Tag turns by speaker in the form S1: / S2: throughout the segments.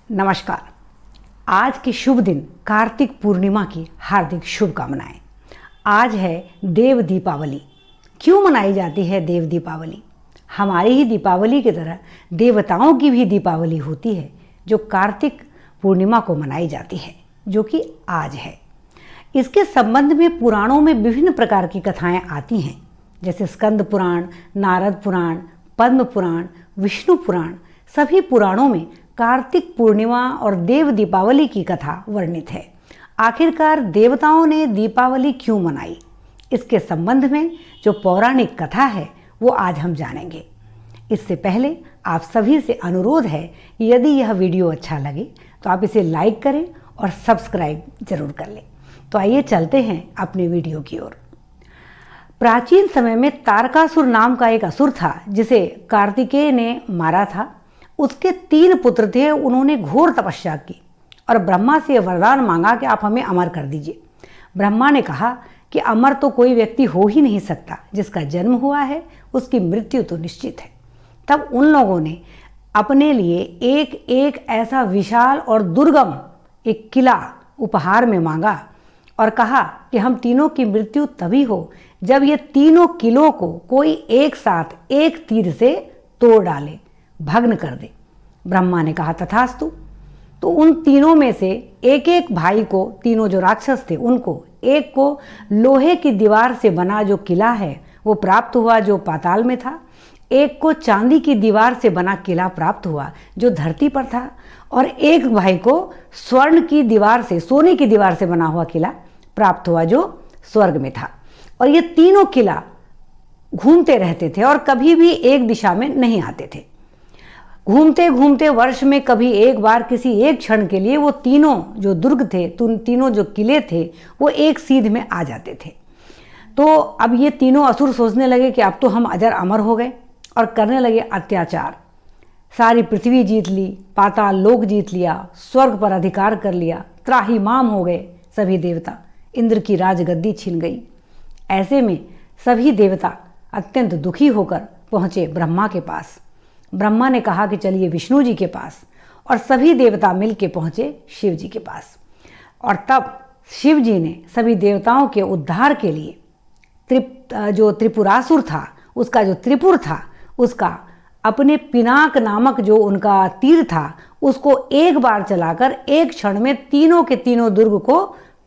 S1: नमस्कार। आज के शुभ दिन कार्तिक पूर्णिमा की हार्दिक शुभकामनाएं। आज है देव दीपावली। क्यों मनाई जाती है देव दीपावली? हमारी ही दीपावली की तरह देवताओं की भी दीपावली होती है जो कार्तिक पूर्णिमा को मनाई जाती है, जो कि आज है। इसके संबंध में पुराणों में विभिन्न प्रकार की कथाएं आती हैं, जैसे स्कंद पुराण, नारद पुराण, पद्म पुराण, विष्णु पुराण। सभी पुराणों में कार्तिक पूर्णिमा और देव दीपावली की कथा वर्णित है। आखिरकार देवताओं ने दीपावली क्यों मनाई, इसके संबंध में जो पौराणिक कथा है वो आज हम जानेंगे। इससे पहले आप सभी से अनुरोध है कि यदि यह वीडियो अच्छा लगे तो आप इसे लाइक करें और सब्सक्राइब जरूर कर लें। तो आइए चलते हैं अपने वीडियो की ओर। प्राचीन समय में तारकासुर नाम का एक असुर था जिसे कार्तिकेय ने मारा था। उसके 3 पुत्र थे। उन्होंने घोर तपस्या की और ब्रह्मा से वरदान मांगा कि आप हमें अमर कर दीजिए। ब्रह्मा ने कहा कि अमर तो कोई व्यक्ति हो ही नहीं सकता, जिसका जन्म हुआ है उसकी मृत्यु तो निश्चित है। तब उन लोगों ने अपने लिए एक ऐसा विशाल और दुर्गम एक किला उपहार में मांगा और कहा कि हम तीनों की मृत्यु तभी हो जब ये तीनों किलों को कोई एक साथ एक तीर से तोड़ डाले, भग्न कर दे। ब्रह्मा ने कहा तथास्तु। तो उन तीनों में से एक भाई को, तीनों जो राक्षस थे उनको, एक को लोहे की दीवार से बना जो किला है वो प्राप्त हुआ जो पाताल में था, एक को चांदी की दीवार से बना किला प्राप्त हुआ जो धरती पर था, और एक भाई को स्वर्ण की दीवार से, सोने की दीवार से बना हुआ किला प्राप्त हुआ जो स्वर्ग में था। और ये तीनों किला घूमते रहते थे और कभी भी एक दिशा में नहीं आते थे। घूमते घूमते वर्ष में कभी एक बार किसी एक क्षण के लिए वो तीनों जो दुर्ग थे, तीनों जो किले थे, वो एक सीध में आ जाते थे। तो अब ये तीनों असुर सोचने लगे कि अब तो हम अजर अमर हो गए और करने लगे अत्याचार। सारी पृथ्वी जीत ली, पाताल लोक जीत लिया, स्वर्ग पर अधिकार कर लिया, त्राहिमाम हो गए सभी देवता, इंद्र की राजगद्दी छिन गई। ऐसे में सभी देवता अत्यंत दुखी होकर पहुँचे ब्रह्मा के पास। ब्रह्मा ने कहा कि चलिए विष्णु जी के पास, और सभी देवता मिल के पहुँचे शिव जी के पास। और तब शिव जी ने सभी देवताओं के उद्धार के लिए जो त्रिपुरासुर था, उसका जो त्रिपुर था, उसका अपने पिनाक नामक जो उनका तीर था, उसको एक बार चलाकर एक क्षण में तीनों के तीनों दुर्ग को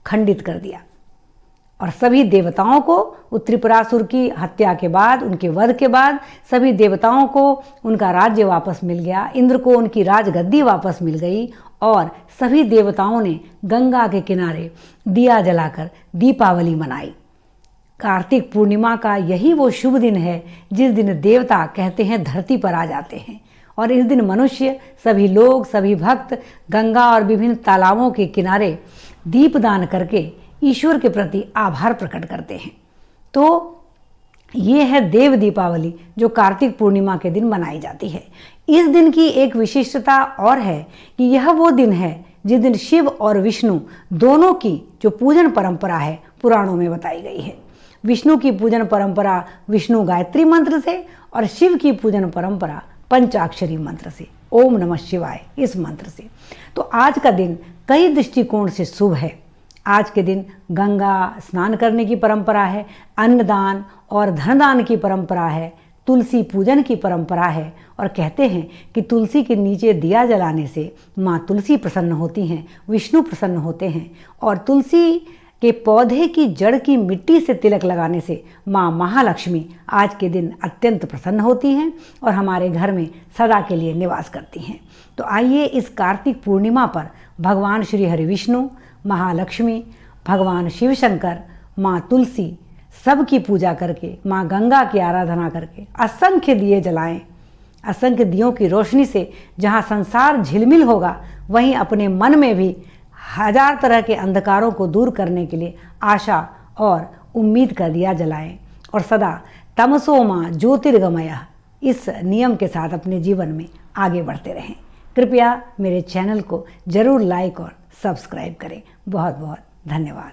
S1: खंडित कर दिया। और सभी देवताओं को त्रिपुरासुर की हत्या के बाद, उनके वध के बाद, सभी देवताओं को उनका राज्य वापस मिल गया, इंद्र को उनकी राजगद्दी वापस मिल गई, और सभी देवताओं ने गंगा के किनारे दिया जलाकर दीपावली मनाई। कार्तिक पूर्णिमा का यही वो शुभ दिन है जिस दिन देवता कहते हैं धरती पर आ जाते हैं, और इस दिन मनुष्य, सभी लोग, सभी भक्त गंगा और विभिन्न तालाबों के किनारे दीपदान करके ईश्वर के प्रति आभार प्रकट करते हैं। तो ये है देव दीपावली जो कार्तिक पूर्णिमा के दिन मनाई जाती है। इस दिन की एक विशिष्टता और है कि यह वो दिन है जिस दिन शिव और विष्णु दोनों की जो पूजन परंपरा है पुराणों में बताई गई है। विष्णु की पूजन परंपरा विष्णु गायत्री मंत्र से, और शिव की पूजन परंपरा पंचाक्षरी मंत्र से, ओम नमः शिवाय, इस मंत्र से। तो आज का दिन कई दृष्टिकोण से शुभ है। आज के दिन गंगा स्नान करने की परंपरा है, अन्नदान और धनदान की परंपरा है, तुलसी पूजन की परंपरा है, और कहते हैं कि तुलसी के नीचे दिया जलाने से माँ तुलसी प्रसन्न होती हैं, विष्णु प्रसन्न होते हैं, और तुलसी के पौधे की जड़ की मिट्टी से तिलक लगाने से माँ महालक्ष्मी आज के दिन अत्यंत प्रसन्न होती हैं और हमारे घर में सदा के लिए निवास करती हैं। तो आइए इस कार्तिक पूर्णिमा पर भगवान श्री हरि विष्णु, महालक्ष्मी, भगवान शिव शंकर, माँ तुलसी सबकी पूजा करके, माँ गंगा की आराधना करके असंख्य दिए जलाएं। असंख्य दियों की रोशनी से जहाँ संसार झिलमिल होगा, वहीं अपने मन में भी 1000 तरह के अंधकारों को दूर करने के लिए आशा और उम्मीद का दिया जलाएं, और सदा तमसो माँ ज्योतिर्गमय, इस नियम के साथ अपने जीवन में आगे बढ़ते रहें। कृपया मेरे चैनल को जरूर लाइक और सब्सक्राइब करें। बहुत बहुत धन्यवाद।